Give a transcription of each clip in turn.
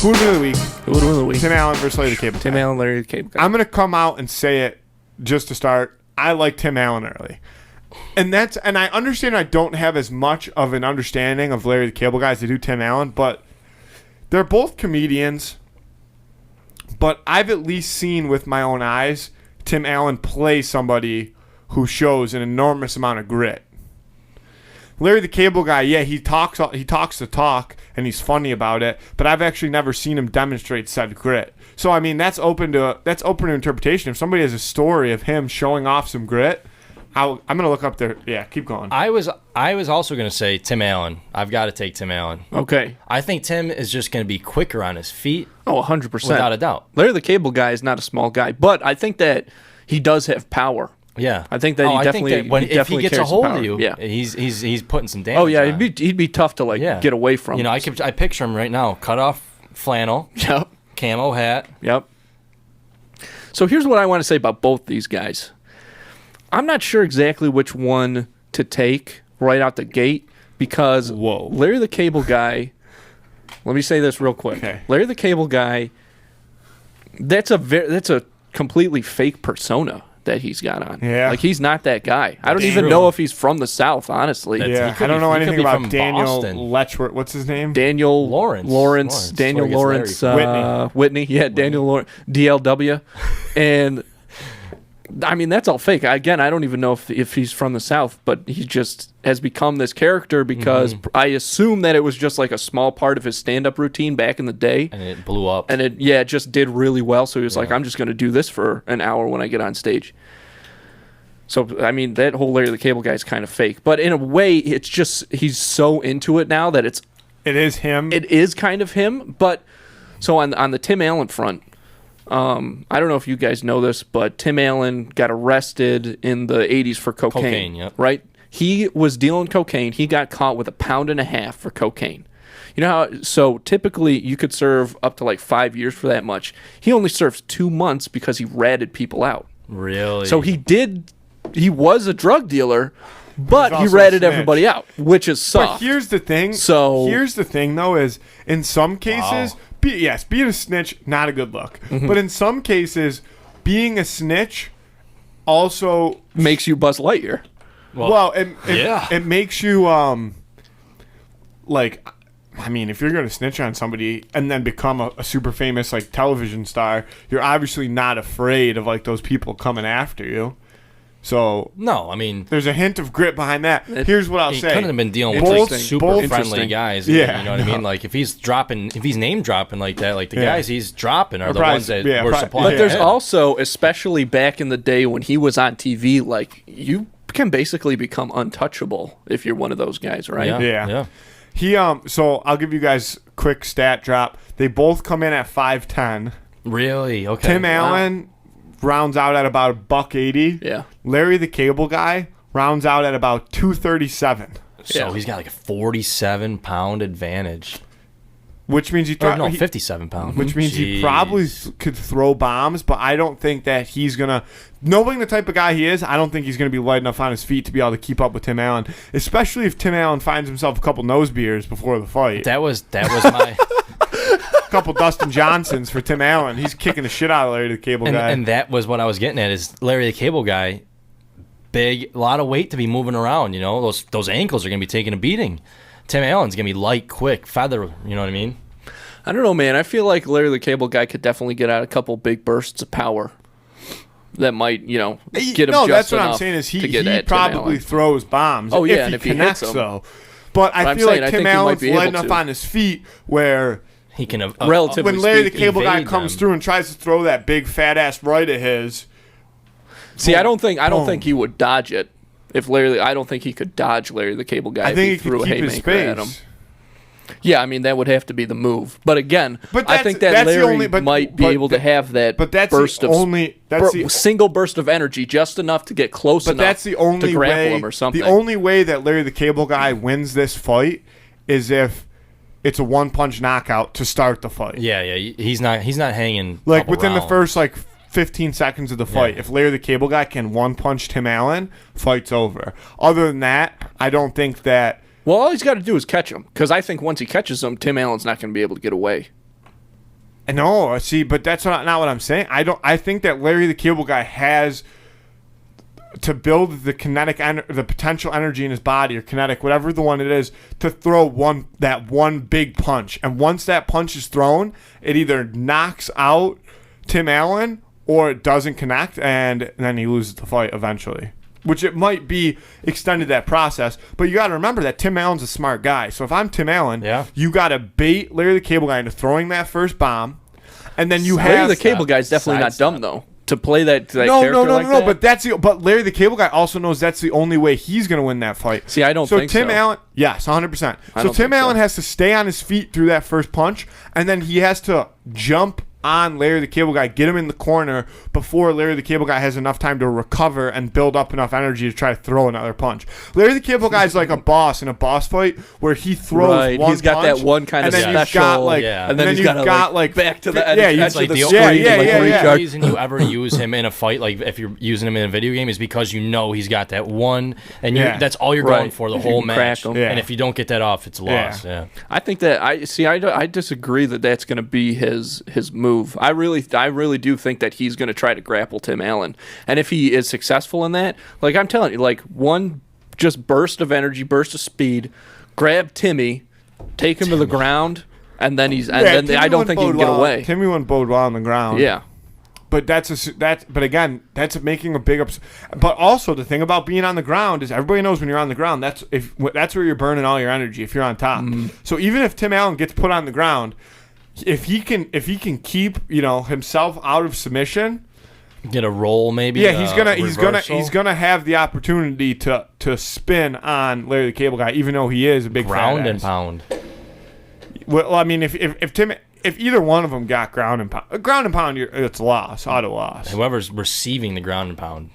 Who would win the week? Who would win the week? Tim Allen versus Larry the Cable Guy. Tim Allen, Larry the Cable Guy. I'm going to come out and say it just to start. I like Tim Allen early. And I understand I don't have as much of an understanding of Larry the Cable Guy as I do Tim Allen, but they're both comedians. But I've at least seen with my own eyes Tim Allen play somebody who shows an enormous amount of grit. Larry the Cable Guy, yeah, he talks the talk and he's funny about it, but I've actually never seen him demonstrate said grit. So I mean, that's open to interpretation. If somebody has a story of him showing off some grit, I'm gonna look up there. Yeah, keep going. I was also gonna say Tim Allen. I've got to take Tim Allen. Okay. I think Tim is just gonna be quicker on his feet. Oh, 100%. Without a doubt. Larry the Cable Guy is not a small guy, but I think that he does have power. Yeah, I think that he definitely. If he gets a hold of you, yeah. he's putting some damage. Oh yeah, on. he'd be tough to get away from. You know, I picture him right now, cut off flannel, yep, camo hat, yep. So here's what I want to say about both these guys. I'm not sure exactly which one to take right out the gate because Larry the Cable Guy. Let me say this real quick. Okay. Larry the Cable Guy. That's a completely fake persona that he's got on. Yeah. Like, he's not that guy. I don't even know if he's from the South, honestly. Yeah, I don't know anything about Daniel Letchworth. What's his name? Daniel Lawrence. Daniel Lawrence Whitney. Yeah, Daniel Lawrence. DLW. And, I mean, that's all fake. Again, I don't even know if he's from the South, but he just has become this character because I assume that it was just like a small part of his stand-up routine back in the day. And it blew up. And it just did really well. So he was like, I'm just going to do this for an hour when I get on stage. So, I mean, that whole Larry the Cable Guy is kind of fake. But in a way, it's just he's so into it now that it is him. It is kind of him. But so on the Tim Allen front, I don't know if you guys know this, but Tim Allen got arrested in the 80s for cocaine. Yep. Right? He was dealing cocaine. He got caught with 1.5 pounds for cocaine. You know how, so typically you could serve up to like 5 years for that much. He only serves 2 months because he ratted people out. Really? So he was a drug dealer, but he ratted everybody out, which is soft. But here's the thing. Though, is in some cases, being a snitch, not a good look. But in some cases, being a snitch also makes you Buzz Lightyear. Well, it makes you like, I mean, if you're going to snitch on somebody and then become a super famous like television star, you're obviously not afraid of like those people coming after you. So no, I mean, there's a hint of grit behind that. Here's what I'll say: he couldn't have been dealing with like super friendly guys. Yeah, you know what I mean. Like if he's name dropping like that, like the guys he's dropping are the ones that were supplying. But there's also, especially back in the day when he was on TV, like you can basically become untouchable if you're one of those guys, right? Yeah. He So I'll give you guys a quick stat drop. They both come in at 5'10". Really? Okay. Tim Allen rounds out at about $180. Yeah. Larry the Cable Guy rounds out at about 237. So he's got like a 47-pound advantage. Which means 57 pounds. Which means he probably could throw bombs, but I don't think that he's going to, knowing the type of guy he is, I don't think he's going to be light enough on his feet to be able to keep up with Tim Allen, especially if Tim Allen finds himself a couple nose beers before the fight. That was my... A couple Dustin Johnsons for Tim Allen. He's kicking the shit out of Larry the Cable Guy. And that was what I was getting at is Larry the Cable Guy, big, a lot of weight to be moving around, you know? Those ankles are going to be taking a beating. Tim Allen's going to be light, quick, feather, you know what I mean? I don't know, man. I feel like Larry the Cable Guy could definitely get out a couple big bursts of power that might, get him just enough. No, that's what I'm saying is he probably throws bombs. Oh, yeah, if he connects, though. But I feel like Tim Allen's light enough on his feet where he can relatively when Larry the Cable Guy comes through and tries to throw that big fat ass right of his. See, I don't think he would dodge it. I don't think he could dodge Larry the Cable Guy. I think he threw a haymaker at him. Space. Yeah, I mean that would have to be the move. But again, I think that Larry might be able to have that single burst of energy just enough to get close enough that's the only to grapple way, him or something. The only way that Larry the Cable Guy wins this fight is if it's a one-punch knockout to start the fight. Yeah, he's not hanging like within the first 15 seconds of the fight. Yeah. If Larry the Cable Guy can one-punch Tim Allen, fight's over. Other than that, I don't think that. Well, all he's got to do is catch him, because I think once he catches him, Tim Allen's not going to be able to get away. No, see, but that's not what I'm saying. I think that Larry the Cable Guy has to build the the potential energy in his body, or kinetic, whatever the one it is, to throw that one big punch. And once that punch is thrown, it either knocks out Tim Allen or it doesn't connect, and then he loses the fight eventually. Which it might be extended that process, but you got to remember that Tim Allen's a smart guy. So if I'm Tim Allen, you got to bait Larry the Cable Guy into throwing that first bomb, and then you have Larry the Cable Guy's definitely not dumb though to play that character like that. But Larry the Cable Guy also knows that's the only way he's going to win that fight. See, I don't think so. So Tim Allen, yes, 100%. So Tim Allen has to stay on his feet through that first punch, and then he has to jump on Larry the Cable Guy, get him in the corner before Larry the Cable Guy has enough time to recover and build up enough energy to try to throw another punch. Larry the Cable Guy is like a boss in a boss fight where he throws one He's got punch, that one kind of and then special, you've got like, and then he's got like back to the it's like the the screen. only reason you ever use him in a fight, like if you're using him in a video game, is because you know he's got that one, and that's all you're going for the whole match. And if you don't get that off, it's a loss. I think that I disagree that that's going to be his move. I really do think that he's going to try to grapple Tim Allen. And if he is successful in that, like I'm telling you, like one just burst of energy, burst of speed, grab Timmy, take him to the ground, and then I don't think he can get away. Timmy wouldn't bode well on the ground. Yeah. But but again, that's making a big But also the thing about being on the ground is everybody knows when you're on the ground, that's where you're burning all your energy if you're on top. So even if Tim Allen gets put on the ground, if he can keep himself out of submission, get a roll maybe. Yeah, he's gonna have the opportunity to spin on Larry the Cable Guy, even though he is a big ground and pound. Well, I mean, if either one of them got ground and pound, it's loss, auto loss. Whoever's receiving the ground and pound,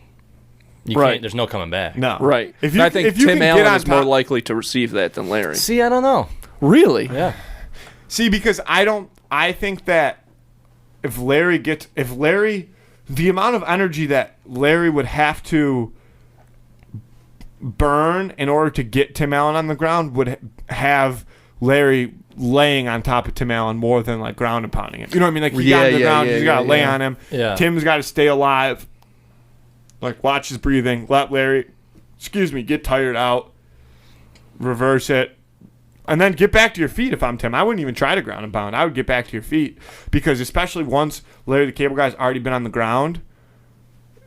can't, there's no coming back. No, right. I think Tim Allen is more likely to receive that than Larry. See, I don't know. Really? Yeah. See, because I think that if Larry, the amount of energy that Larry would have to burn in order to get Tim Allen on the ground would have Larry laying on top of Tim Allen more than like ground and pounding him. You know what I mean? Like he got on the ground, he's got to lay on him. Yeah. Tim's got to stay alive. Like watch his breathing. Let Larry, get tired out. Reverse it. And then get back to your feet if I'm Tim. I wouldn't even try to ground and pound. I would get back to your feet because especially once Larry the Cable Guy's already been on the ground,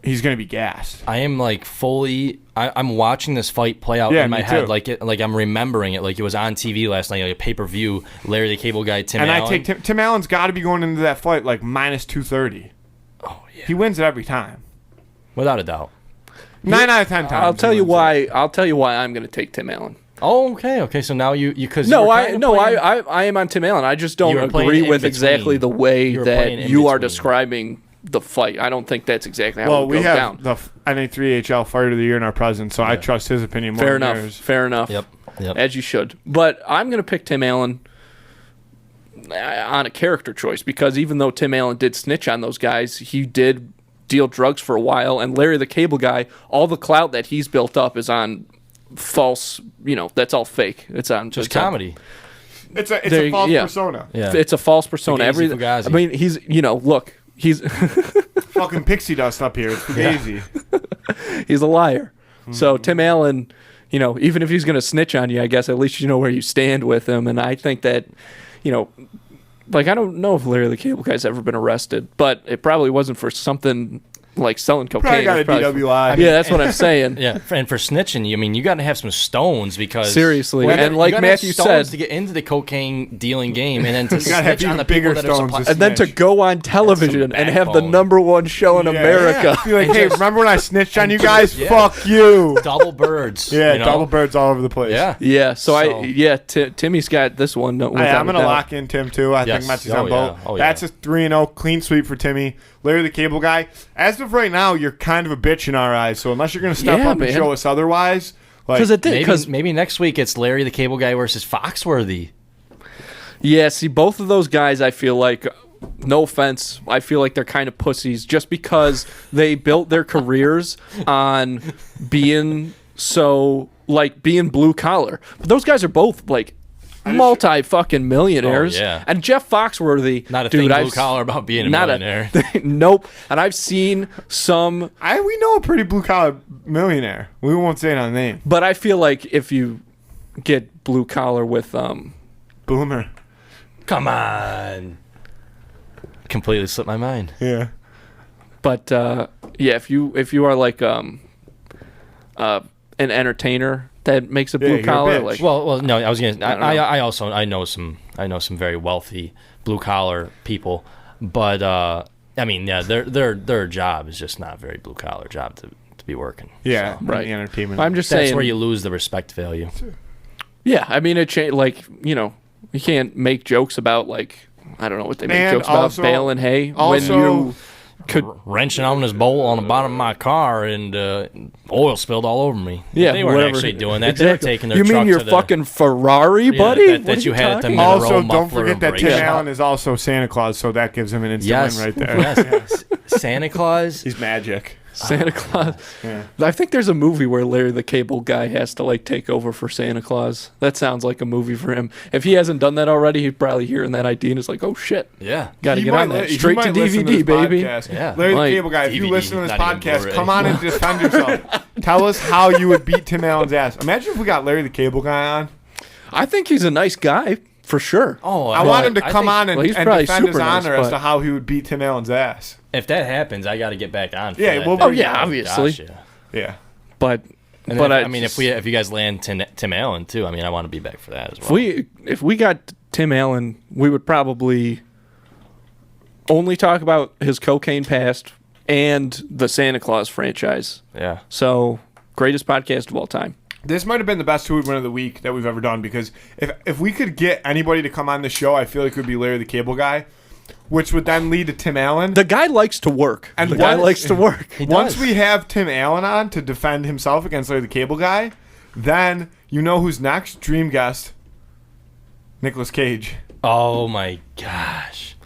he's going to be gassed. I am like I'm watching this fight play out in my head like I'm remembering it like it was on TV last night, like a pay-per-view. Larry the Cable Guy, Tim Allen. And I take Tim Allen's got to be going into that fight like minus 230. Oh yeah. He wins it every time. Without a doubt. 9 out of 10 times. I'll tell you why I'm going to take Tim Allen. Oh, okay. So now you because I am on Tim Allen. I just don't agree with exactly the way that you are describing the fight. I don't think that's exactly how it goes down. Well, we have the NA3HL Fighter of the Year in our presence, so I trust his opinion more than yours. Fair enough. Yep. As you should. But I'm going to pick Tim Allen on a character choice because even though Tim Allen did snitch on those guys, he did deal drugs for a while, and Larry the Cable Guy, all the clout that he's built up is on false, that's all fake. It's on just comedy. It's a false persona. Yeah. It's a false persona. I mean, he's fucking pixie dust up here. It's Fugazi. He's a liar. Mm-hmm. So Tim Allen, even if he's going to snitch on you, I guess at least you know where you stand with him. And I think that, like I don't know if Larry the Cable Guy's ever been arrested, but it probably wasn't for something like selling cocaine. Probably got a DWI. Yeah, that's what I'm saying. Yeah, and for snitching, you got to have some stones because seriously, and like Matthew said, to get into the cocaine dealing game, and then to snitch on the bigger people that stones, are and then to go on television and have the #1 show in America. Yeah. Be like, hey, remember when I snitched on you guys? Fuck you. Double birds. Yeah, double birds all over the place. Yeah. So Timmy's got this one. I'm gonna lock in Tim too. I think Matthew's on both. That's a 3-0 clean sweep for Timmy. Larry the Cable Guy. As of right now, you're kind of a bitch in our eyes. So unless you're going to step up and show us otherwise, because maybe next week it's Larry the Cable Guy versus Foxworthy. Yeah, see, both of those guys, I feel like, no offense, I feel like they're kind of pussies just because they built their careers on being being blue collar. But those guys are both multi-fucking millionaires. Oh, yeah. And Jeff Foxworthy, Not a dude, thing blue collar about being a millionaire. Nope. And I've seen some. We know a pretty blue collar millionaire. We won't say it on name. But I feel like if you get blue collar with Boomer. Come on. Completely slipped my mind. Yeah. But yeah, if you are like an entertainer that makes a blue you're a collar, bitch. like Well, no. I was gonna. don't know. I know some very wealthy blue collar people, but I mean, yeah, their job is just not a very blue collar job to be working. Yeah. So, right. The entertainment. I'm just that's saying. where you lose the respect value. Yeah, I mean, like, you know, you can't make jokes about, like, I don't know what they make And jokes about, also- baling hay when also- you could. Wrenching on this bowl on the bottom of my car and oil spilled all over me. Yeah, they weren't whatever. actually doing that. Exactly. They were taking their You truck mean your to the, fucking Ferrari, buddy? that What are you had at the talking Monroe about? Also, don't muffler forget that and Tim brake. Allen is also Santa Claus, so that gives him an instant Yes, win right there. yes. Santa Claus. He's magic. Santa Claus. Yeah. I think there's a movie where Larry the Cable Guy has to like take over for Santa Claus. That sounds like a movie for him. If he hasn't done that already, he's probably hearing that idea and is like, "Oh shit, Yeah. got to He get on might that he straight to might listen DVD, this baby." podcast. Yeah. Larry Like, the Cable Guy, if you DVD, listen to this not even podcast, Blu-ray. come on and defend yourself. Tell us how you would beat Tim Allen's ass. Imagine if we got Larry the Cable Guy on. I think he's a nice guy for sure. Oh, I want him to come on and, well, he's and probably defend his super nice, honor as but- to how he would beat Tim Allen's ass. If that happens, I got to get back on. For Yeah, that. we'll- That- Oh, yeah, obviously. Gosh, yeah. Yeah. But And but I mean, if you guys land Tim Allen too, I mean, I want to be back for that as well. if we got Tim Allen, we would probably only talk about his cocaine past and the Santa Claus franchise. Yeah. So, greatest podcast of all time. This might have been the best Who Would Win of the Week that we've ever done, because if we could get anybody to come on the show, I feel like it would be Larry the Cable Guy, which would then lead to Tim Allen. The guy likes to work. And the guy once- likes to work. Once we have Tim Allen on to defend himself against Larry the Cable Guy, then you know who's next? Dream guest, Nicolas Cage. Oh my gosh.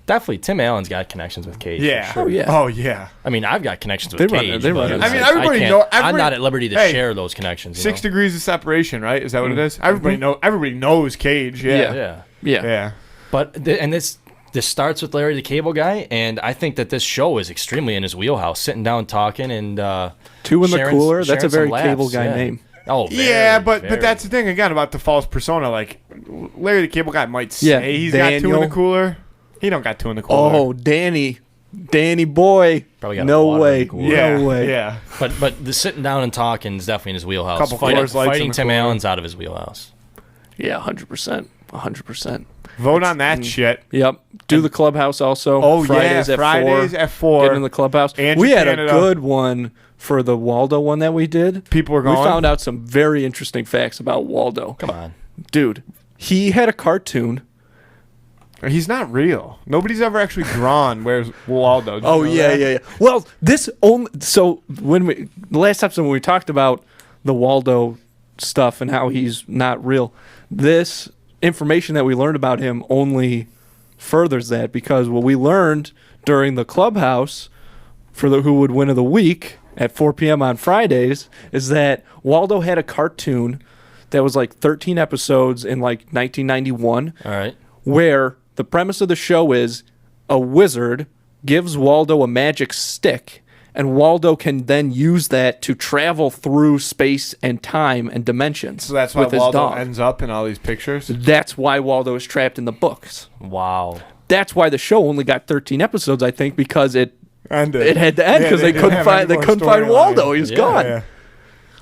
Definitely, Tim Allen's got connections with Cage. Yeah. For sure. Oh, yeah. Oh, yeah. I mean, I've got connections with They run Cage. it, they run but it. it's I mean, like, everybody can't- know- I'm everybody- not at liberty to Hey, share those connections. You 6 know? degrees of separation, right? Is that what it is? Everybody knows Cage. Yeah. Yeah. Yeah. Yeah. But this starts with Larry the Cable Guy, and I think that this show is extremely in his wheelhouse. Sitting down, talking, and Two in the sharing- cooler. That's a sharing very some Cable laughs, Guy yeah. name. Oh, Yeah, very, but very. that's the thing again about the false persona. Like Larry the Cable Guy might say Yeah, he's got 2 in Daniel. the cooler. He don't got 2 in the cooler. Oh, Danny boy. Probably got no water in way. the cooler. yeah, No way. yeah. But the sitting down and talking is definitely in his wheelhouse. Couple fighting Coors Lights in fighting the Tim cooler. Allen's out of his wheelhouse. Yeah, 100%. 100%. Vote on that shit. Yep. Do the clubhouse also. Oh Fridays yeah, at Fridays 4. at 4. Get in the clubhouse. Andrew We had Canada. a good one for the Waldo one that we did. People were We going. found out some very interesting facts about Waldo. Come on. Dude, he had a cartoon. He's not real. Nobody's ever actually drawn. Where's Waldo? Did you Oh know yeah, that? yeah, yeah. Well, this only so when we the last episode when we talked about the Waldo stuff and how he's not real, this information that we learned about him only furthers that, because what we learned during the clubhouse for the Who Would Win of the Week at 4 p.m. on Fridays is that Waldo had a cartoon that was like 13 episodes in like 1991, All right. where the premise of the show is a wizard gives Waldo a magic stick, and Waldo can then use that to travel through space and time and dimensions. So that's why with his Waldo dog. ends up in all these pictures. That's why Waldo is trapped in the books. Wow. That's why the show only got 13 episodes, I think, because it And had to end because they couldn't find Waldo. He was gone. Yeah.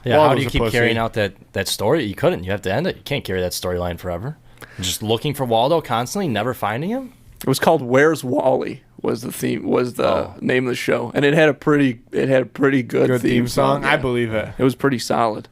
Yeah, how do Waldo's you a keep pussy. carrying out that story? You couldn't. You have to end it. You can't carry that storyline forever. Just looking for Waldo constantly, never finding him? It was called "Where's Wally?" was the theme, was the name of the show, and it had a pretty good Good theme song. Yeah. I believe it. It was pretty solid.